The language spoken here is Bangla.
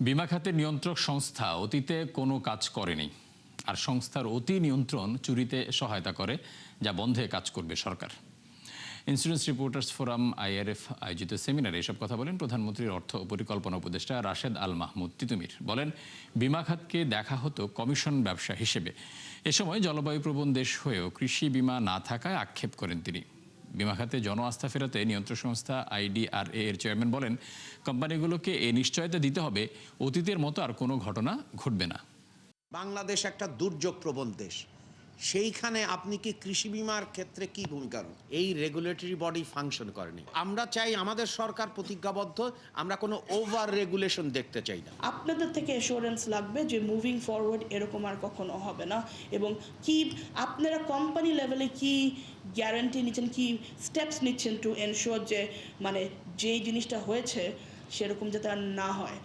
বিমা খাতের নিয়ন্ত্রক সংস্থা অতীতে কোনো কাজ করেনি, আর সংস্থার অতি নিয়ন্ত্রণ চুরিতে সহায়তা করে, যা বন্ধে কাজ করবে সরকার। ইন্স্যুরেন্স রিপোর্টার্স ফোরাম আইআরএফ আয়োজিত সেমিনারে এসব কথা বলেন প্রধানমন্ত্রীর অর্থ ও পরিকল্পনা উপদেষ্টা রাশেদ আল মাহমুদ তিতুমির। বলেন, বিমা খাতকে দেখা হতো কমিশন ব্যবসা হিসেবে। এ সময় জলবায়ু প্রবণ দেশ হয়েও কৃষি বিমা না থাকায় আক্ষেপ করেন তিনি। বিমা খাতে জন আস্থা ফেরাতে নিয়ন্ত্রক সংস্থা আইডিআরএ এর চেয়ারম্যান বলেন, কোম্পানিগুলোকে এ নিশ্চয়তা দিতে হবে অতীতের মতো আর কোনো ঘটনা ঘটবে না। বাংলাদেশ একটা দুর্যোগ প্রবণ দেশ, সেইখানে আপনি কি কৃষি বিমার ক্ষেত্রে কি ভূমিকা? এই রেগুলেটরি বডি ফাংশন করেনি। আমরা চাই, আমাদের সরকার প্রতিজ্ঞাবদ্ধ, আমরা কোনো ওভার রেগুলেশন দেখতে চাই না। আপনাদের থেকে অ্যাসুরেন্স লাগবে যে মুভিং ফরওয়ার্ড এরকম আর কখনো হবে না, এবং কি আপনারা কোম্পানি লেভেলে কি গ্যারান্টি নিচ্ছেন, কি স্টেপস নিচ্ছেন টু এনশিওর যে যেই জিনিসটা হয়েছে সেরকম যাতে আর না হয়।